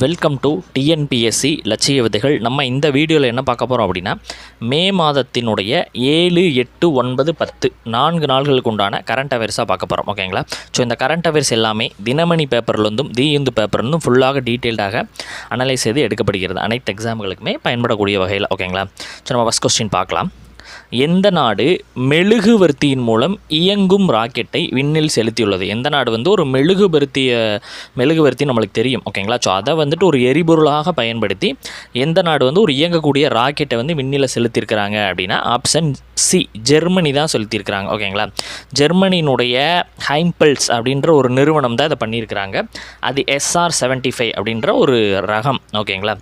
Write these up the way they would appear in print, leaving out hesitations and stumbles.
Welcome to TNPSC லட்சிய விதைகள். நம்ம இந்த வீடியோவில் என்ன பார்க்க போகிறோம் அப்படின்னா, மே மாதத்தினுடைய 7, 8, 9, 10 4 நாள்களுக்கு உண்டான கரண்ட் அஃபேர்ஸாக பார்க்க போகிறோம். ஓகேங்களா? ஸோ இந்த கரண்ட் அஃபேர்ஸ் எல்லாமே தினமணி பேப்பர்லேருந்தும் தி இந்து பேப்பர்லேருந்தும் ஃபுல்லாக டீட்டெயில்டாக அனலைஸ் செய்து எடுக்கப்படுகிறது. அனைத்து எக்ஸாம்களுக்குமே பயன்படக்கூடிய வகையில். ஓகேங்களா? ஸோ நம்ம ஃபஸ்ட் கொஸ்டின் பார்க்கலாம். எந்த நாடு மெழுகுவர்த்தியின் மூலம் இயங்கும் ராக்கெட்டை விண்ணில் செலுத்தியுள்ளது? எந்த நாடு ஒரு மெழுகுவர்த்தி நம்மளுக்கு தெரியும். ஓகேங்களா? ஸோ அதை ஒரு எரிபொருளாக பயன்படுத்தி எந்த நாடு ஒரு இயங்கக்கூடிய ராக்கெட்டை விண்ணில் செலுத்தியிருக்கிறாங்க அப்படின்னா ஆப்ஷன் சி, ஜெர்மனி தான் செலுத்தியிருக்கிறாங்க. ஓகேங்களா? ஜெர்மனியினுடைய ஹைம்பல்ஸ் அப்படின்ற ஒரு நிறுவனம் தான் இதை பண்ணியிருக்கிறாங்க. அது SR-75 அப்படின்ற ஒரு ரகம். ஓகேங்களா?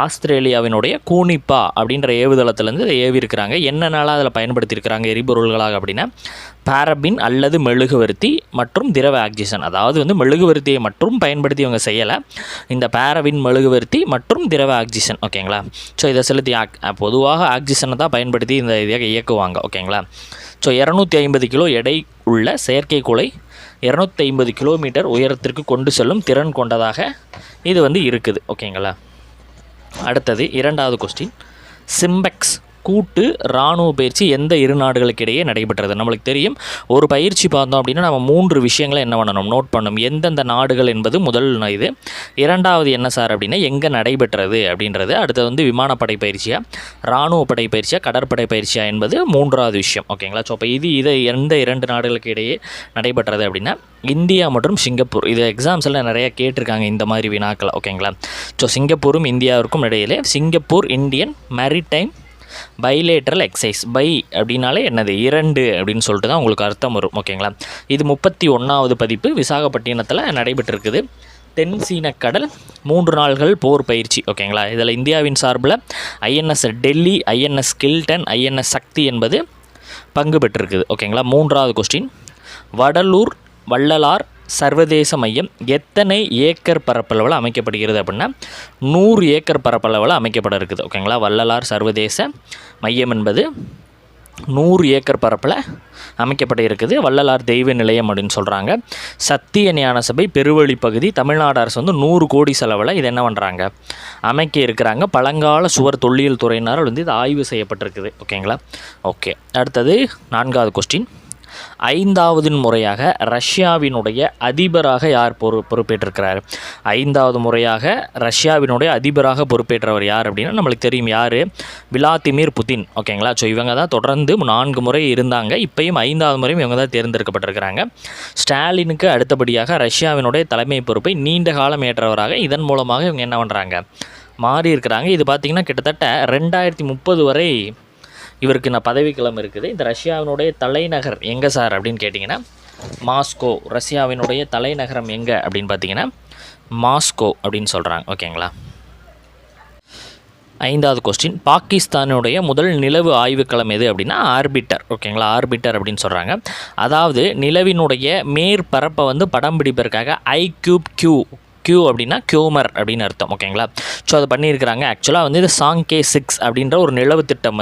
ஆஸ்திரேலியாவினுடைய கூனிப்பா அப்படின்ற ஏவுதளத்திலேருந்து இதை ஏவிருக்கிறாங்க. என்னென்னால அதில் பயன்படுத்தியிருக்கிறாங்க எரிபொருள்களாக அப்படின்னா, பாரபின் அல்லது மெழுகுவர்த்தி மற்றும் திரவ ஆக்சிஜன். அதாவது மெழுகுவர்த்தியை மட்டும் பயன்படுத்தி இவங்க செய்யலை, இந்த பாரபின், மெழுகுவர்த்தி மற்றும் திரவ ஆக்சிஜன். ஓகேங்களா? ஸோ இதை செலுத்தி பொதுவாக ஆக்சிஜனை தான் பயன்படுத்தி இந்த இதை இயக்குவாங்க. ஓகேங்களா? ஸோ 250 கிலோ எடை உள்ள செயற்கைக்கோளை 250 கிலோமீட்டர் உயரத்திற்கு கொண்டு செல்லும் திறன் கொண்டதாக இது இருக்குது. ஓகேங்களா? அடுத்தது இரண்டாவது கொஸ்டின். சிம்பெக்ஸ் கூட்டு இராணுவ பயிற்சி எந்த இரு நாடுகளுக்கு இடையே நடைபெற்றது? நம்மளுக்கு தெரியும், ஒரு பயிற்சி பார்த்தோம் அப்படின்னா நம்ம 3 விஷயங்களை என்ன பண்ணணும், நோட் பண்ணணும். எந்தெந்த நாடுகள் என்பது முதல் இது. இரண்டாவது என்ன சார் அப்படின்னா, எங்கே நடைபெற்றது அப்படின்றது. அடுத்தது விமானப்படை பயிற்சியா, இராணுவ படை பயிற்சியா, கடற்படை பயிற்சியா என்பது மூன்றாவது விஷயம். ஓகேங்களா? ஸோ அப்போ இதை எந்த 2 நாடுகளுக்கு இடையே நடைபெற்றது அப்படின்னா இந்தியா மற்றும் சிங்கப்பூர். இது எக்ஸாம்ஸில் நிறைய கேட்டிருக்காங்க இந்த மாதிரி வினாக்கள். ஓகேங்களா? ஸோ சிங்கப்பூரும் இந்தியாவிற்கும் இடையிலே Singapore Indian maritime bilateral exercise. பை அப்படின்னாலே என்னது, 2 அப்படின்னு சொல்லிட்டு தான் உங்களுக்கு அர்த்தம் வரும். ஓகேங்களா? இது 31வது பதிப்பு விசாகப்பட்டினத்தில் நடைபெற்றிருக்குது. தென் சீனக்கடல் 3 நாள்கள் போர் பயிற்சி. ஓகேங்களா? இதில் இந்தியாவின் சார்பில் INS Delhi, INS Gildan, INS சக்தி என்பது பங்கு பெற்றிருக்குது. ஓகேங்களா? மூன்றாவது கொஸ்டின். வள்ளலார் சர்வதேச மையம் எத்தனை ஏக்கர் பரப்பளவில் அமைக்கப்படுகிறது அப்படின்னா 100 ஏக்கர் பரப்பளவில் அமைக்கப்பட இருக்குது. ஓகேங்களா? வள்ளலார் சர்வதேச மையம் என்பது 100 ஏக்கர் பரப்பில் அமைக்கப்பட இருக்குது. வள்ளலார் தெய்வ நிலையம் அப்படின்னு சொல்கிறாங்க. சத்திய ஞான சபை பெருவழி பகுதி தமிழ்நாடு அரசு 100 கோடி செலவில் இது என்ன பண்ணுறாங்க, அமைக்க இருக்கிறாங்க. பழங்கால சுவர் தொல்லியல் துறையினர் இது ஆய்வு செய்யப்பட்டிருக்குது. ஓகேங்களா? ஓகே. அடுத்தது 4வது கொஸ்டின். 5வது முறையாக ரஷ்யாவினுடைய அதிபராக யார் பொறுப்பேற்றிருக்கிறார்? 5வது முறையாக ரஷ்யாவினுடைய அதிபராக பொறுப்பேற்றவர் யார் அப்படின்னா நம்மளுக்கு தெரியும், யார், விளாடிமிர் புதின். ஓகேங்களா? ஸோ இவங்க தான் தொடர்ந்து 4 முறை இருந்தாங்க. இப்போயும் 5வது முறையும் இவங்க தான் தேர்ந்தெடுக்கப்பட்டிருக்கிறாங்க. ஸ்டாலினுக்கு அடுத்தபடியாக ரஷ்யாவினுடைய தலைமை பொறுப்பை நீண்ட காலம் ஏற்றவராக இதன் மூலமாக இவங்க என்ன பண்ணுறாங்க, மாறி இருக்கிறாங்க. இது பார்த்திங்கன்னா கிட்டத்தட்ட 2030 வரை இவருக்கு பதவிக்கிழமை இருக்குது. இந்த ரஷ்யாவினுடைய தலைநகர் எங்கே சார் அப்படின்னு கேட்டிங்கன்னா மாஸ்கோ. ரஷ்யாவினுடைய தலைநகரம் எங்கே அப்படின்னு பார்த்தீங்கன்னா மாஸ்கோ அப்படின்னு சொல்கிறாங்க. ஓகேங்களா? 5வது கொஸ்டின். பாகிஸ்தானுடைய முதல் நிலவு ஆய்வுக்களம் எது அப்படின்னா ஆர்பிட்டர். ஓகேங்களா? ஆர்பிட்டர் அப்படின்னு சொல்கிறாங்க. அதாவது நிலவினுடைய மேற்பரப்பை படம் பிடிப்பதற்காக Q அப்படின்னா கியூமர் அப்படின்னு அர்த்தம். ஓகேங்களா? ஸோ அதை பண்ணியிருக்கிறாங்க. ஆக்சுவலாக இது சாங்கே 6 அப்படின்ற ஒரு நிலவு திட்டம்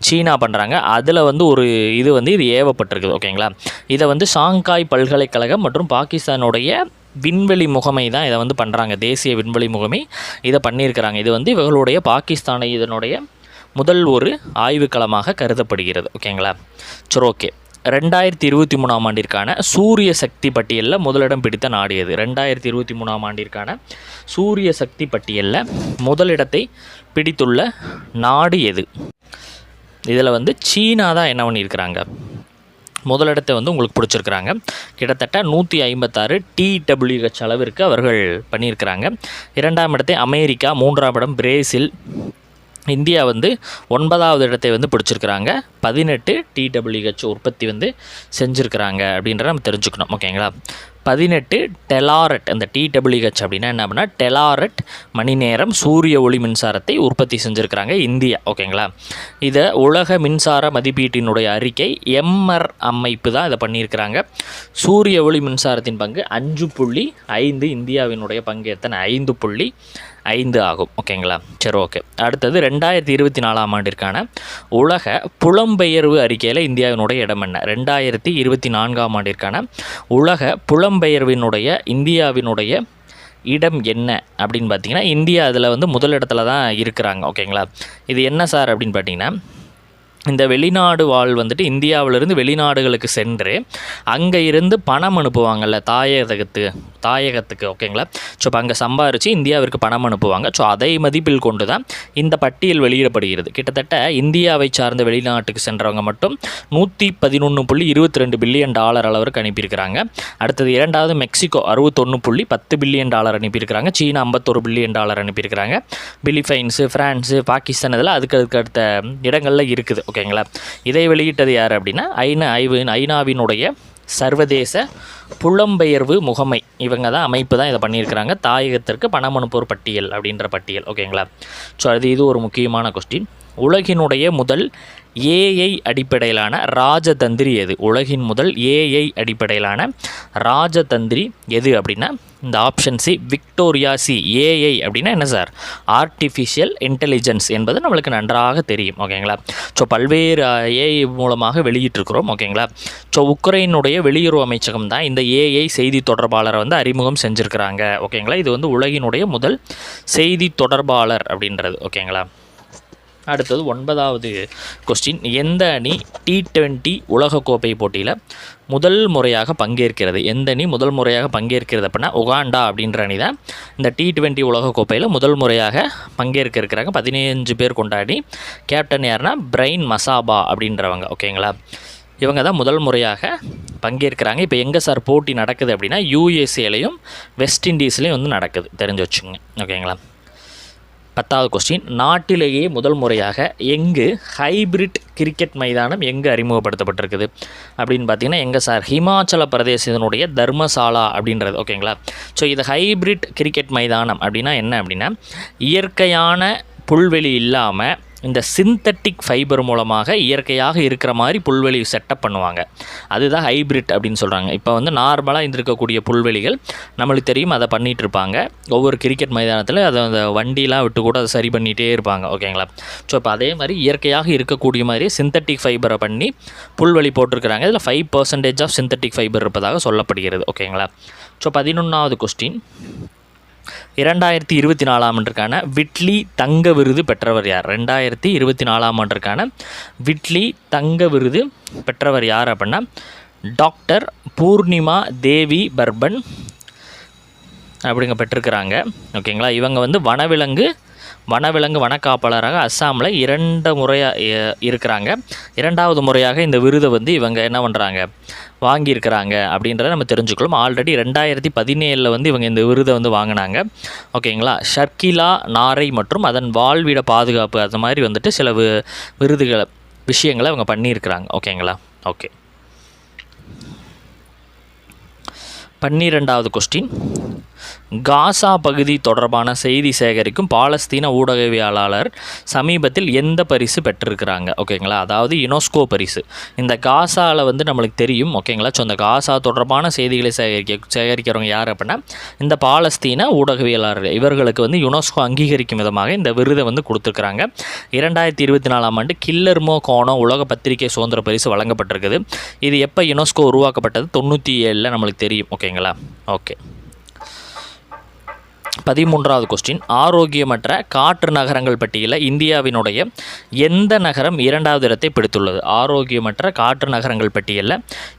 சீனா பண்ணுறாங்க. அதில் ஒரு இது ஏவப்பட்டிருக்குது. ஓகேங்களா? இதை ஷாங்காய் பல்கலைக்கழகம் மற்றும் பாகிஸ்தானுடைய விண்வெளி முகமை தான் இதை பண்ணுறாங்க. தேசிய விண்வெளி முகமை இதை பண்ணியிருக்கிறாங்க. இது இவர்களுடைய பாகிஸ்தானை இதனுடைய முதல் ஒரு ஆய்வுக்களமாக கருதப்படுகிறது. ஓகேங்களா? சரி, ஓகே. 2023ஆம் ஆண்டிற்கான சூரிய சக்தி பட்டியலில் முதலிடம் பிடித்த நாடு எது? 2023ஆம் ஆண்டிற்கான சூரிய சக்தி பட்டியலில் முதலிடத்தை பிடித்துள்ள நாடு எது? இதில் சீனா தான் என்ன பண்ணியிருக்கிறாங்க, முதலிடத்தை உங்களுக்கு பிடிச்சிருக்கிறாங்க. கிட்டத்தட்ட 156 TWH அளவிற்கு அவர்கள் பண்ணியிருக்கிறாங்க. 2ஆம் இடத்தை அமெரிக்கா, 3ஆம் இடம் பிரேசில், இந்தியா 9வது இடத்தை பிடிச்சிருக்கிறாங்க. 18 TWH உற்பத்தி செஞ்சுருக்கிறாங்க அப்படின்றத நம்ம தெரிஞ்சுக்கணும். ஓகேங்களா? 18 டெலாரட். அந்த TWH அப்படின்னா என்ன அப்படின்னா டெலாரட் மணி நேரம் சூரிய ஒளி மின்சாரத்தை உற்பத்தி செஞ்சுருக்கிறாங்க இந்தியா. ஓகேங்களா? இதை உலக மின்சார மதிப்பீட்டினுடைய அறிக்கை MR அமைப்பு தான் இதை பண்ணியிருக்கிறாங்க. சூரிய ஒளி மின்சாரத்தின் பங்கு 5.5, இந்தியாவினுடைய பங்கு எத்தனை, 5.5 ஆகும். ஓகேங்களா? சரி, ஓகே. அடுத்தது 2024ஆம் ஆண்டிற்கான உலக புலம்பெயர்வு அறிக்கையில் இந்தியாவினுடைய இடம் என்ன? 2024ஆம் ஆண்டிற்கான உலக புலம்பெயர்வினுடைய இந்தியாவினுடைய இடம் என்ன அப்படின்னு பார்த்தீங்கன்னா இந்தியா அதில் வந்து முதலிடத்துல தான் இருக்கிறாங்க. ஓகேங்களா, இது என்ன சார் அப்படின்னு பார்த்தீங்கன்னா இந்த வெளிநாடு வாழ் வந்துட்டு இந்தியாவிலிருந்து வெளிநாடுகளுக்கு சென்று அங்கே இருந்து பணம் அனுப்புவாங்கள்ல தாயகத்துக்கு. ஓகேங்களா, ஸோ இப்போ அங்கே சம்பாரித்து இந்தியாவிற்கு பணம் அனுப்புவாங்க. ஸோ அதை மதிப்பில் கொண்டு தான் இந்த பட்டியல் வெளியிடப்படுகிறது. கிட்டத்தட்ட இந்தியாவை சார்ந்த வெளிநாட்டுக்கு சென்றவங்க மட்டும் $111.22 பில்லியன் அளவிற்கு அனுப்பியிருக்கிறாங்க. அடுத்தது இரண்டாவது மெக்சிகோ $61.10 பில்லியன் அனுப்பியிருக்கிறாங்க. சீனா $51 பில்லியன் அனுப்பியிருக்கிறாங்க. பிலிப்பைன்ஸு, ஃப்ரான்ஸு, பாகிஸ்தான் இதெல்லாம் அதுக்கு அடுத்த இடங்களில் இருக்குது. ஓகேங்களா, இதை வெளியிட்டது யார் அப்படின்னா ஐநாவினுடைய சர்வதேச புலம்பெயர்வு முகமை. இவங்க தான் அமைப்பு தான் இதை பண்ணியிருக்கிறாங்க. தாயகத்திற்கு பணம் அனுப்புவோர் பட்டியல் அப்படின்ற பட்டியல். ஓகேங்களா, ஸோ இது ஒரு முக்கியமான கொஸ்டின். உலகினுடைய முதல் ஏஐ அடிப்படையிலான ராஜதந்திரி எது? உலகின் முதல் ஏஐ அடிப்படையிலான ராஜதந்திரி எது அப்படின்னா இந்த option C Victoria C. AI அப்படின்னா என்ன சார்? ஆர்டிஃபிஷியல் இன்டெலிஜென்ஸ் என்பது நம்மளுக்கு நன்றாக தெரியும். ஓகேங்களா, ஸோ பல்வேறு ஏஐ மூலமாக வெளியிட்டிருக்கிறோம். ஓகேங்களா, ஸோ உக்ரைனுடைய வெளியுறவு அமைச்சகம் தான் இந்த ஏஐ செய்தி தொடர்பாளரை வந்து அறிமுகம் செஞ்சுருக்கிறாங்க. ஓகேங்களா, இது வந்து உலகினுடைய முதல் செய்தி தொடர்பாளர் அப்படின்றது. ஓகேங்களா, அடுத்தது 9வது கொஸ்டின். எந்த அணி T20 உலகக்கோப்பை போட்டியில் முதல் முறையாக பங்கேற்கிறது? எந்த அணி முதல் முறையாக பங்கேற்கிறது அப்படின்னா உகாண்டா அப்படின்ற அணி தான் இந்த T20 உலகக்கோப்பையில் முதல் முறையாக பங்கேற்க இருக்கிறாங்க. 15 பேர் கொண்ட அணி. கேப்டன் யாருன்னா பிரைன் மசாபா அப்படின்றவங்க. ஓகேங்களா, இவங்க தான் முதல் முறையாக பங்கேற்கிறாங்க. இப்போ எங்கே சார் போட்டி நடக்குது அப்படின்னா USA-லையும் வெஸ்ட் இண்டீஸ்லேயும் வந்து நடக்குது, தெரிஞ்சு வச்சுங்க. ஓகேங்களா, 10வது கொஸ்டின். நாட்டிலேயே முதல் முறையாக எங்கு ஹைபிரிட் கிரிக்கெட் மைதானம் எங்கே அறிமுகப்படுத்தப்பட்டிருக்குது அப்படின்னு பார்த்தீங்கன்னா எங்கே சார்? ஹிமாச்சல பிரதேசத்தினுடைய தர்மசாலா அப்படின்றது. ஓகேங்களா, ஸோ இது ஹைபிரிட் கிரிக்கெட் மைதானம் அப்படின்னா என்ன அப்படின்னா இயற்கையான புல்வெளி இல்லாமல் இந்த சிந்தட்டிக் ஃபைபர் மூலமாக இயற்கையாக இருக்கிற மாதிரி புல்வெளி செட்டப் பண்ணுவாங்க. அதுதான் ஹைபிரிட் அப்படின்னு சொல்கிறாங்க. இப்போ வந்து நார்மலாக இருந்திருக்கக்கூடிய புல்வெளிகள் நம்மளுக்கு தெரியும், அதை பண்ணிகிட்டு இருப்பாங்க. ஒவ்வொரு கிரிக்கெட் மைதானத்தில் அதை அந்த வண்டிலாம் விட்டு கூட அதை சரி பண்ணிகிட்டே இருப்பாங்க. ஓகேங்களா, ஸோ இப்போ அதே மாதிரி இயற்கையாக இருக்கக்கூடிய மாதிரி சிந்தட்டிக் ஃபைபரை பண்ணி புல்வெளி போட்டிருக்கிறாங்க. இதில் 5% ஆஃப் சிந்தட்டிக் ஃபைபர் இருப்பதாக சொல்லப்படுகிறது. ஓகேங்களா, ஸோ 11வது கொஸ்டின். 2024ஆம் ஆண்டிற்கான விட்லி தங்க விருது பெற்றவர் யார்? 2024ஆம் ஆண்டிற்கான விட்லி தங்க விருது பெற்றவர் யார் அப்படின்னா டாக்டர் பூர்ணிமா தேவி பர்பன் அப்படிங்க பெற்றிருக்கிறாங்க. ஓகேங்களா, இவங்க வந்து வனவிலங்கு வனக்காப்பாளராக அஸ்ஸாமில் 2 முறையாக இருக்கிறாங்க. 2வது முறையாக இந்த விருதை வந்து இவங்க என்ன பண்ணுறாங்க, வாங்கியிருக்கிறாங்க அப்படின்றத நம்ம தெரிஞ்சுக்கலாம். ஆல்ரெடி 2017 வந்து இவங்க இந்த விருதை வந்து வாங்கினாங்க. ஓகேங்களா, ஷர்கிலா நாரை மற்றும் அதன் வாழ்விட பாதுகாப்பு அது மாதிரி வந்துட்டு சில விஷயங்களை இவங்க பண்ணியிருக்கிறாங்க. ஓகேங்களா, ஓகே. 12வது கொஸ்டின். காசா பகுதி தொடர்பான செய்தி சேகரிக்கும் பாலஸ்தீன ஊடகவியலாளர் சமீபத்தில் எந்த பரிசு பெற்றிருக்கிறாங்க? ஓகேங்களா, அதாவது யுனெஸ்கோ பரிசு. இந்த காசாவில் வந்து நம்மளுக்கு தெரியும். ஓகேங்களா, ஸோ இந்த காசா தொடர்பான செய்திகளை சேகரிக்கிறவங்க யார் அப்படின்னா இந்த பாலஸ்தீன ஊடகவியலாளர். இவர்களுக்கு வந்து யுனெஸ்கோ அங்கீகரிக்கும் விதமாக இந்த விருதை வந்து கொடுத்துருக்குறாங்க. 2024ஆம் ஆண்டு கில்லர்மோ கோனோ உலக பத்திரிகை சுதந்திர பரிசு வழங்கப்பட்டிருக்குது. இது எப்போ யுனெஸ்கோ உருவாக்கப்பட்டது? 97 நம்மளுக்கு தெரியும். ஓகேங்களா, ஓகே. 13வது கொஸ்டின். ஆரோக்கியமற்ற காற்று நகரங்கள் பட்டியலில் இந்தியாவினுடைய எந்த நகரம் 2வது இடத்தை பிடித்துள்ளது? ஆரோக்கியமற்ற காற்று நகரங்கள் பட்டியலில்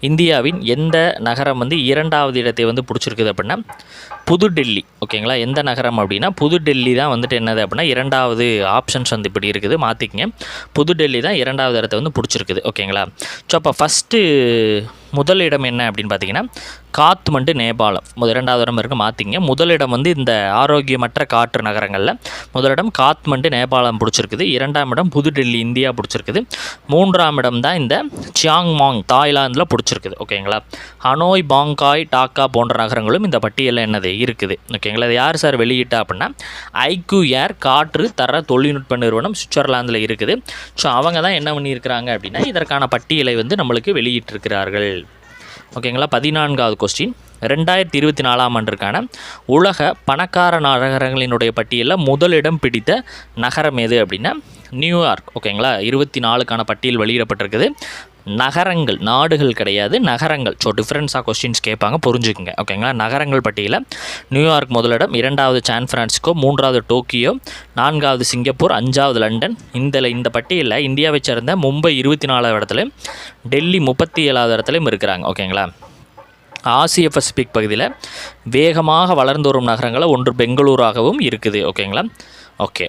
இந்தியாவின் எந்த நகரம் வந்து 2வது இடத்தை வந்து பிடிச்சிருக்குது அப்படின்னா புதுடெல்லி. ஓகேங்களா, எந்த நகரம் அப்படின்னா புதுடெல்லி தான் வந்துட்டு என்னது அப்படின்னா 2வது ஆப்ஷன்ஸ் வந்து இப்படி இருக்குது, மாற்றிக்கங்க. புதுடெல்லி தான் 2வது இடத்தை வந்து பிடிச்சிருக்குது. ஓகேங்களா, ஸோ அப்போ ஃபஸ்ட்டு முதலிடம் என்ன அப்படின்னு பார்த்தீங்கன்னா காத்மண்டு நேபாளம். 2வது இடம் இருக்குது, மாற்றிங்க. முதலிடம் வந்து இந்த ஆரோக்கியமற்ற காற்று நகரங்களில் முதலிடம் காத்மண்டு நேபாளம் பிடிச்சிருக்குது. 2ஆம் இடம் புதுடெல்லி இந்தியா பிடிச்சிருக்குது. 3ஆம் இடம் தான் இந்த சியாங்மாங் தாய்லாந்தில் பிடிச்சிருக்குது. ஓகேங்களா, ஹனோய், பாங்காய், டாக்கா போன்ற நகரங்களும் இந்த பட்டியலில் என்னது இருக்குது. ஓகேங்களா, இது யார் சார் வெளியிட்டா அப்படின்னா ஐக்யூ ஏர் காற்று தர தொழில்நுட்ப நிறுவனம் சுவிட்சர்லாந்தில் இருக்குது. ஸோ அவங்க தான் என்ன பண்ணியிருக்கிறாங்க அப்படின்னா இதற்கான பட்டியலை வந்து நம்மளுக்கு வெளியிட்டிருக்கிறார்கள். ஓகேங்களா, 14வது கொஸ்டின். 2024ஆம் ஆண்டிற்கான உலக பணக்கார நகரங்களினுடைய பட்டியலில் முதலிடம் பிடித்த நகரம் எது அப்படின்னா நியூயார்க். ஓகேங்களா, 24க்கான பட்டியல் வெளியிடப்பட்டிருக்குது. நகரங்கள், நாடுகள் கிடையாது, நகரங்கள். ஸோ டிஃப்ரென்ஸாக கொஸ்டின்ஸ் கேட்பாங்க, புரிஞ்சுக்குங்க. ஓகேங்களா. நகரங்கள் பட்டியலில் நியூயார்க் முதலிடம், 2வது சான் ஃப்ரான்சிஸ்கோ, 3வது டோக்கியோ, 4வது சிங்கப்பூர், 5வது லண்டன். இந்த பட்டியலில் இந்தியாவை சேர்ந்த மும்பை 24வது இடத்துலையும் டெல்லி 37வது இடத்துலையும் இருக்கிறாங்க. ஓகேங்களா. ஆசிய பசிபிக் பகுதியில் வேகமாக வளர்ந்து வரும் நகரங்களில் ஒன்று பெங்களூராகவும் இருக்குது. ஓகேங்களா. ஓகே,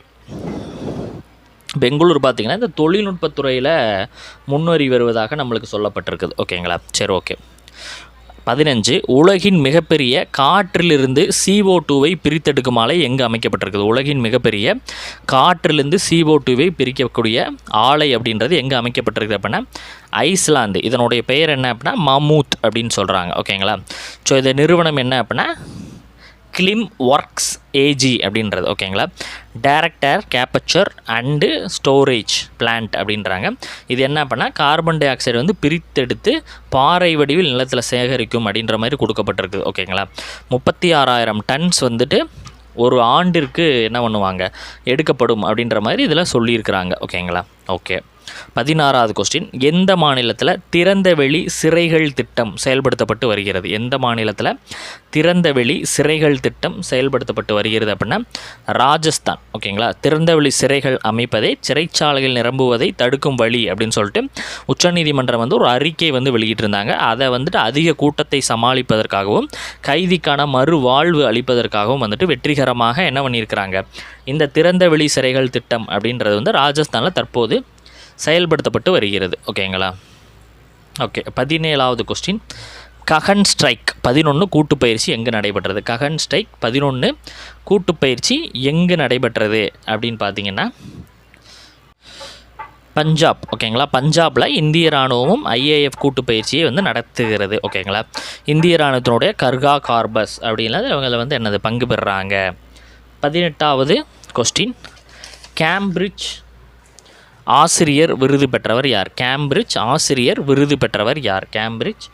பெங்களூர் பார்த்திங்கன்னா இந்த தொழில்நுட்பத்துறையில் முன்னேறி வருவதாக நம்மளுக்கு சொல்லப்பட்டிருக்குது. ஓகேங்களா. சரி, ஓகே. 15 உலகின் மிகப்பெரிய காற்றிலிருந்து CO2வை பிரித்தெடுக்கும் ஆலை எங்கே அமைக்கப்பட்டிருக்குது? உலகின் மிகப்பெரிய காற்றிலிருந்து CO2வை பிரிக்கக்கூடிய ஆலை அப்படின்றது எங்கே அமைக்கப்பட்டிருக்குது அப்படின்னா ஐஸ்லாந்து. இதனுடைய பெயர் என்ன அப்படின்னா மமூத் அப்படின்னு சொல்கிறாங்க. ஓகேங்களா. ஸோ இந்த நிறுவனம் என்ன அப்படின்னா கிளிம் ஒர்க்ஸ் ஏஜி அப்படின்றது. ஓகேங்களா. Director capture and storage plant அப்படின்றாங்க. இது என்ன பண்ணால் கார்பன் டை ஆக்சைடு வந்து பிரித்தெடுத்து பாறை வடிவில் நிலத்தில் சேகரிக்கும் அப்படின்ற மாதிரி கொடுக்கப்பட்டிருக்கு. ஓகேங்களா. 36,000 டன்ஸ் வந்துட்டு ஒரு ஆண்டிற்கு என்ன பண்ணுவாங்க, எடுக்கப்படும் அப்படின்ற மாதிரி இதில் சொல்லியிருக்கிறாங்க. ஓகேங்களா. ஓகே. 16வது கொஸ்டின், எந்த மாநிலத்தில் திறந்தவெளி சிறைகள் திட்டம் செயல்படுத்தப்பட்டு வருகிறது? எந்த மாநிலத்தில் திறந்தவெளி சிறைகள் திட்டம் செயல்படுத்தப்பட்டு வருகிறது அப்படின்னா ராஜஸ்தான். ஓகேங்களா. திறந்தவெளி சிறைகள் அமைப்பதை சிறைச்சாலைகள் நிரம்புவதை தடுக்கும் வழி அப்படின்னு சொல்லிட்டு உச்சநீதிமன்றம் வந்து ஒரு அறிக்கை வந்து வெளியிட்டிருந்தாங்க. அதை வந்துட்டு அதிக கூட்டத்தை சமாளிப்பதற்காகவும் கைதிக்கான மறுவாழ்வு அளிப்பதற்காகவும் வந்துட்டு வெற்றிகரமாக என்ன பண்ணியிருக்கிறாங்க, இந்த திறந்தவெளி சிறைகள் திட்டம் அப்படின்றது வந்து ராஜஸ்தானில் தற்போது செயல்படுத்தப்பட்டு வருகிறது. ஓகேங்களா. ஓகே. 17வது கொஸ்டின், ககன் ஸ்ட்ரைக் 11 கூட்டுப்பயிற்சி எங்கு நடைபெற்றது? ககன் ஸ்ட்ரைக் 11 கூட்டுப்பயிற்சி எங்கு நடைபெற்றது அப்படின்னு பார்த்தீங்கன்னா பஞ்சாப். ஓகேங்களா. பஞ்சாபில் இந்திய இராணுவமும் IAF கூட்டுப்பயிற்சியை வந்து நடத்துகிறது. ஓகேங்களா. இந்திய இராணுவத்தினுடைய கர்கா கார்பஸ் அப்படின்றது இவங்களை வந்து என்னது பங்கு பெறுறாங்க. 18வது கொஸ்டின், கேம்பிரிட்ஜ் ஆசிரியர் விருது பெற்றவர் யார்? கேம்பிரிட்ஜ் ஆசிரியர் விருது பெற்றவர் யார்? கேம்பிரிட்ஜ்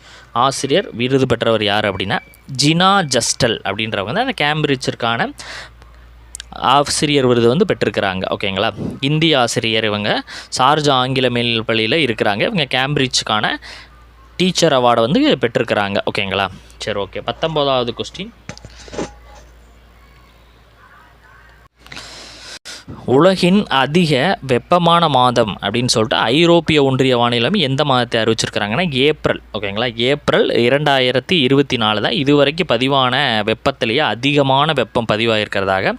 ஆசிரியர் விருது பெற்றவர் யார் அப்படின்னா ஜினா ஜஸ்டல் அப்படின்றவங்க தான் அந்த கேம்பிரிட்ஜிற்கான ஆசிரியர் விருது வந்து பெற்றிருக்கிறாங்க. ஓகேங்களா. இந்திய ஆசிரியர் இவங்க சார்ஜா ஆங்கில மேல்நிலைப் பள்ளியில் இருக்கிறாங்க. இவங்க கேம்பிரிட்ஜுக்கான டீச்சர் அவார்டை வந்து பெற்றிருக்கிறாங்க. ஓகேங்களா. சரி, ஓகே. 19வது கொஸ்டின், உலகின் அதிக வெப்பமான மாதம் அப்படின்னு சொல்லிட்டு ஐரோப்பிய ஒன்றிய வானிலை எந்த மாதத்தை அறிவிச்சிருக்கிறாங்கன்னா ஏப்ரல். ஓகேங்களா. ஏப்ரல் 2024 தான் இதுவரைக்கும் பதிவான வெப்பத்திலேயே அதிகமான வெப்பம் பதிவாகிருக்கிறதாக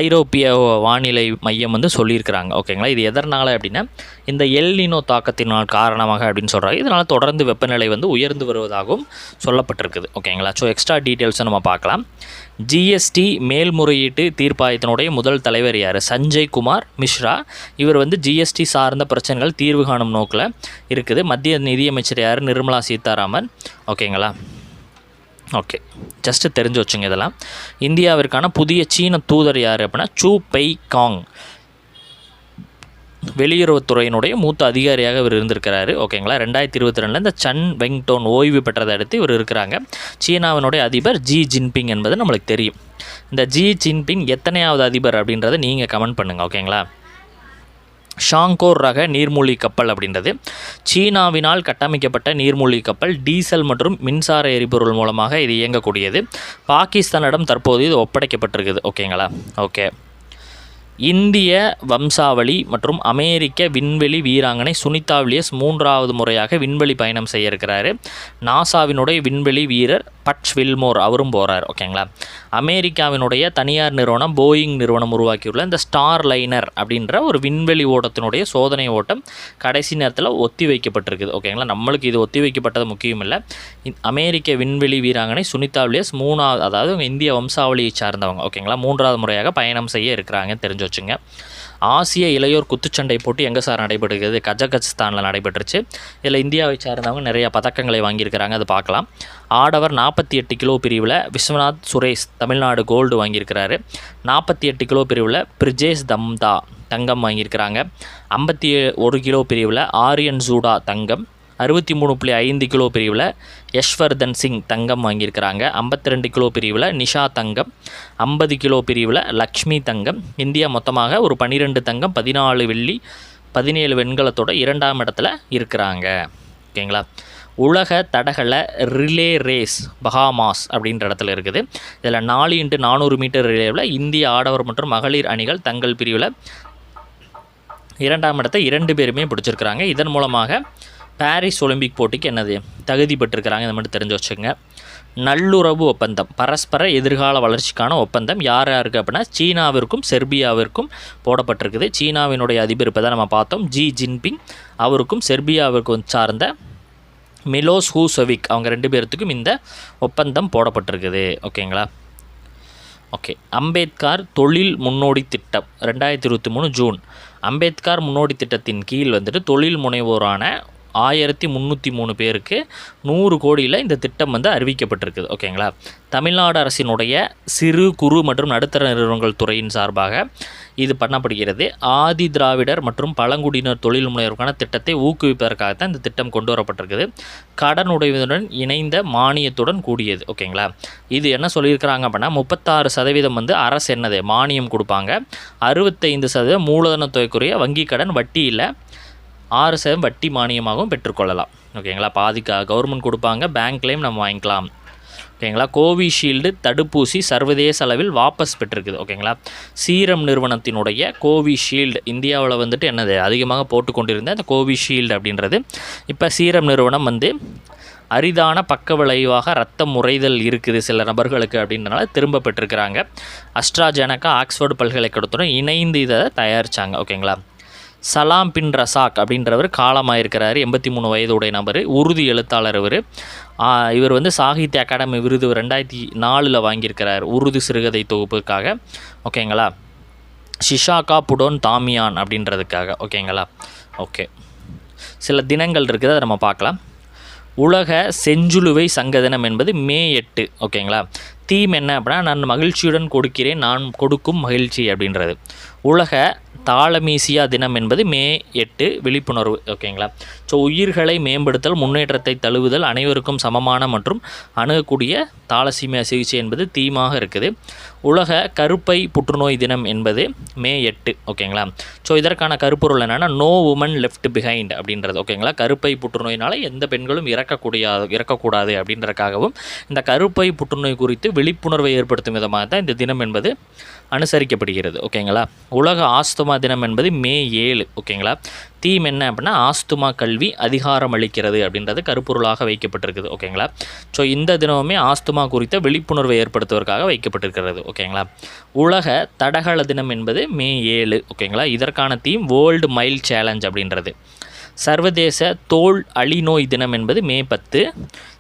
ஐரோப்பிய வானிலை மையம் வந்து சொல்லியிருக்கிறாங்க. ஓகேங்களா. இது எதனால் அப்படின்னா இந்த எல்னினோ தாக்கத்தினால் காரணமாக அப்படின்னு சொல்கிறாங்க. இதனால் தொடர்ந்து வெப்பநிலை வந்து உயர்ந்து வருவதாகவும் சொல்லப்பட்டிருக்குது. ஓகேங்களா. ஸோ எக்ஸ்ட்ரா டீட்டெயில்ஸை நம்ம பார்க்கலாம். GST மேல்முறையீட்டு தீர்ப்பாயத்தினுடைய முதல் தலைவர் யார்? சஞ்சய் குமார் மிஸ்ரா. இவர் வந்து GST சார்ந்த பிரச்சனைகள் தீர்வு காணும் நோக்கில் இருக்குது. மத்திய நிதியமைச்சர் யார்? நிர்மலா சீதாராமன். ஓகேங்களா. ஓகே, ஜஸ்ட்டு தெரிஞ்சு வச்சுங்க இதெல்லாம். இந்தியாவிற்கான புதிய சீன தூதர் யார் அப்படின்னா சூ பெய் காங். வெளியுறவுத்துறையினுடைய மூத்த அதிகாரியாக இவர் இருந்திருக்கிறாரு. ஓகேங்களா. 2022 இந்த சன் வெங்டோன் ஓய்வு பெற்றதை அடுத்து இவர் இருக்கிறாங்க. சீனாவினுடைய அதிபர் ஜி ஜின்பிங் என்பது நம்மளுக்கு தெரியும். இந்த ஜி ஜின்பிங் எத்தனையாவது அதிபர் அப்படின்றத நீங்கள் கமெண்ட் பண்ணுங்கள். ஓகேங்களா. ஷாங்கோர் ரக நீர்மூழ்கி கப்பல் அப்படின்றது சீனாவினால் கட்டமைக்கப்பட்ட நீர்மூழ்கி கப்பல். டீசல் மற்றும் மின்சார எரிபொருள் மூலமாக இது இயங்கக்கூடியது. பாகிஸ்தானிடம் தற்போது இது ஒப்படைக்கப்பட்டிருக்குது. ஓகேங்களா. ஓகே. இந்திய வம்சாவளி மற்றும் அமெரிக்க விண்வெளி வீராங்கனை சுனிதா வில்லியம்ஸ் 3வது முறையாக விண்வெளி பயணம் செய்ய இருக்கிறாரு. நாசாவினுடைய விண்வெளி வீரர் பட்ச் வில்மோர் அவரும் போகிறார். ஓகேங்களா. அமெரிக்காவினுடைய தனியார் நிறுவனம் போயிங் நிறுவனம் உருவாக்கியுள்ள இந்த ஸ்டார் லைனர் அப்படின்ற ஒரு விண்வெளி ஓட்டத்தினுடைய சோதனை ஓட்டம் கடைசி நேரத்தில் ஒத்தி வைக்கப்பட்டிருக்குது. ஓகேங்களா. நம்மளுக்கு இது ஒத்தி வைக்கப்பட்டது முக்கியம் இல்லை. அமெரிக்க விண்வெளி வீராங்கனை சுனிதா வில்லியம்ஸ் 3வது, அதாவது இந்திய வம்சாவளியை சார்ந்தவங்க. ஓகேங்களா. 3வது முறையாக பயணம் செய்ய இருக்கிறாங்க, தெரிஞ்சு வச்சுங்க. ஆசிய இளையோர் குத்துச்சண்டை போட்டி எங்கே சார் நடைபெறுகிறது? கஜகஸ்தானில் நடைபெற்றுச்சு. இதில் இந்தியாவை சார்ந்தவங்க நிறைய பதக்கங்களை வாங்கியிருக்கிறாங்க, அது பார்க்கலாம். ஆடவர் 48 கிலோ பிரிவில் விஸ்வநாத் சுரேஷ் தமிழ்நாடு கோல்டு வாங்கியிருக்கிறாரு. 48 கிலோ பிரிவில் பிரிஜேஷ் தம்தா தங்கம் வாங்கியிருக்கிறாங்க. 51 கிலோ பிரிவில் ஆரியன் ஜூடா தங்கம். 63.5 கிலோ பிரிவில் யஷ்வர்தன் சிங் தங்கம் வாங்கியிருக்கிறாங்க. 52 கிலோ பிரிவில் நிஷா தங்கம். 50 கிலோ பிரிவில் லக்ஷ்மி தங்கம். இந்தியா மொத்தமாக ஒரு 12 தங்கம் 14 வெள்ளி 17 வெண்கலத்தோட 2ஆம் இடத்துல இருக்கிறாங்க. ஓகேங்களா. உலக தடகள ரிலே ரேஸ் பஹாமாஸ் அப்படின்ற இடத்துல இருக்குது. இதில் 4x400 மீட்டர் ரிலேவில் இந்திய ஆடவர் மற்றும் மகளிர் அணிகள் தங்கள் பிரிவில் 2ஆம் இடத்தை 2 பேருமே பிடிச்சிருக்கிறாங்க. இதன் மூலமாக பாரிஸ் ஒலிம்பிக் போட்டிக்கு என்னது தகுதி பெற்றிருக்கிறாங்க. இதை மட்டும் தெரிஞ்சு வச்சுங்க. நல்லுறவு ஒப்பந்தம், பரஸ்பர எதிர்கால வளர்ச்சிக்கான ஒப்பந்தம் யார் யாருக்கு அப்படின்னா சீனாவிற்கும் செர்பியாவிற்கும் போடப்பட்டிருக்குது. சீனாவினுடைய அதிபர் இப்போ தான் நம்ம பார்த்தோம், ஜி ஜின்பிங், அவருக்கும் செர்பியாவிற்கும் சார்ந்த மிலோஸ் ஹூசோவிக், அவங்க 2 பேர்த்துக்கும் இந்த ஒப்பந்தம் போடப்பட்டிருக்குது. ஓகேங்களா. ஓகே. அம்பேத்கர் தொழில் முன்னோடி திட்டம் 2023 ஜூன். அம்பேத்கர் முன்னோடி திட்டத்தின் கீழ் வந்துட்டு தொழில் முனைவோரான 1303 பேருக்கு 100 கோடியில் இந்த திட்டம் வந்து அறிவிக்கப்பட்டிருக்குது. ஓகேங்களா. தமிழ்நாடு அரசினுடைய சிறு குறு மற்றும் நடுத்தர நிறுவனங்கள் துறையின் சார்பாக இது பண்ணப்படுகிறது. ஆதி திராவிடர் மற்றும் பழங்குடியினர் தொழில் முனைவோருக்கான திட்டத்தை ஊக்குவிப்பதற்காகத்தான் இந்த திட்டம் கொண்டு வரப்பட்டிருக்குது. கடனுடையதுடன் இணைந்த மானியத்துடன் கூடியது. ஓகேங்களா. இது என்ன சொல்லியிருக்கிறாங்க அப்படின்னா 36% வந்து அரசு என்னது மானியம் கொடுப்பாங்க. 65% மூலதன தொகைக்குரிய வங்கி கடன் வட்டியில் 6% வட்டி மானியமாகவும் பெற்றுக்கொள்ளலாம். ஓகேங்களா. பாதி கவர்மெண்ட் கொடுப்பாங்க, பேங்க்லேயும் நம்ம வாங்கிக்கலாம். ஓகேங்களா. கோவிஷீல்டு தடுப்பூசி சர்வதேச அளவில் வாபஸ் பெற்றிருக்குது. ஓகேங்களா. சீரம் நிறுவனத்தினுடைய கோவிஷீல்டு இந்தியாவில் வந்துட்டு என்னது அதிகமாக போட்டுக்கொண்டிருந்த அந்த கோவிஷீல்டு அப்படின்றது இப்போ சீரம் நிறுவனம் வந்து அரிதான பக்க விளைவாக ரத்தம் முறைதல் இருக்குது சில நபர்களுக்கு அப்படின்றனால திரும்ப பெற்றிருக்கிறாங்க. அஸ்ட்ராஜெனகா ஆக்ஸ்ஃபோர்டு பல்கலைக்கழகத்துடன் இணைந்து இதை தயாரித்தாங்க. ஓகேங்களா. சலாம் பின் ரசாக் அப்படின்றவர் காலமாயிருக்கிறார். 83 வயதுடைய நபர், உருது எழுத்தாளர். இவர் வந்து சாகித்ய அகாடமி விருது 2004 வாங்கியிருக்கிறார் உருது சிறுகதை தொகுப்புக்காக. ஓகேங்களா. ஷிஷாகா புடோன் தாமியான் அப்படின்றதுக்காக. ஓகேங்களா. ஓகே. சில தினங்கள் இருக்குது, அதை நம்ம பார்க்கலாம். உலக செஞ்சுலுவை சங்க தினம் என்பது மே 8. ஓகேங்களா. தீம் என்ன அப்படின்னா நான் மகிழ்ச்சியுடன் கொடுக்கிறேன், நான் கொடுக்கும் மகிழ்ச்சி அப்படின்றது. உலக தாலமீசியா தினம் என்பது மே 8 விழிப்புணர்வு. ஓகேங்களா. ஸோ உயிர்களை மேம்படுத்தல், முன்னேற்றத்தை தழுவுதல், அனைவருக்கும் சமமான மற்றும் அணுகக்கூடிய தாலசீமியா சிகிச்சை என்பது தீமாக இருக்குது. உலக கருப்பை புற்றுநோய் தினம் என்பது மே 8. ஓகேங்களா. ஸோ இதற்கான கருப்பொருள் என்னென்னா நோ உமன் லெஃப்ட் பிஹைண்ட் அப்படின்றது. ஓகேங்களா. கருப்பை புற்றுநோயினால் எந்த பெண்களும் இறக்கக்கூடாது அப்படின்றதுக்காகவும் இந்த கருப்பை புற்றுநோய் குறித்து விழிப்புணர்வை ஏற்படுத்தும் விதமாக தான் இந்த தினம் என்பது அனுசரிக்கப்படுகிறது. ஓகேங்களா. உலக ஆஸ்துமா தினம் என்பது மே 7. ஓகேங்களா. தீம் என்ன அப்படின்னா ஆஸ்துமா கல்வி அதிகாரம் அளிக்கிறது அப்படின்றது கருப்பொருளாக வைக்கப்பட்டிருக்குது. ஓகேங்களா. ஸோ இந்த தினமுமே ஆஸ்துமா குறித்த விழிப்புணர்வை ஏற்படுத்துவதற்காக வைக்கப்பட்டிருக்கிறது. ஓகேங்களா. உலக தடகள தினம் என்பது மே 7. ஓகேங்களா. இதற்கான தீம் வேர்ல்டு மைல் சேலஞ்ச் அப்படின்றது. சர்வதேச தோல் அழிநோய் தினம் என்பது மே 10.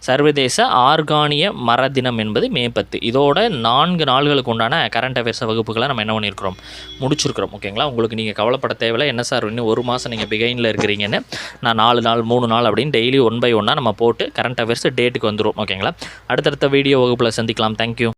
சர்வதேச ஆர்கானிய மர தினம் என்பது மே 10. இதோட 4 நாள்களுக்கு உண்டான கரண்ட் அஃபேர்ஸ் வகுப்புகளை நம்ம என்ன பண்ணியிருக்கிறோம் முடிச்சிருக்கிறோம். ஓகேங்களா. உங்களுக்கு நீங்கள் கவலைப்பட தேவையில்லை. என்ன சார் இன்னும் 1 மாதம் நீங்கள் பிகைனில் இருக்கிறீங்கன்னு. நான் 4 நாள் 3 நாள் அப்படின்னு டெய்லி 1 by 1 நம்ம போட்டு கரண்ட் அஃபேர்ஸ் டேட்டுக்கு வந்துடும். ஓகேங்களா. அடுத்தடுத்த வீடியோ வகுப்பில் சந்திக்கலாம். தேங்க்யூ.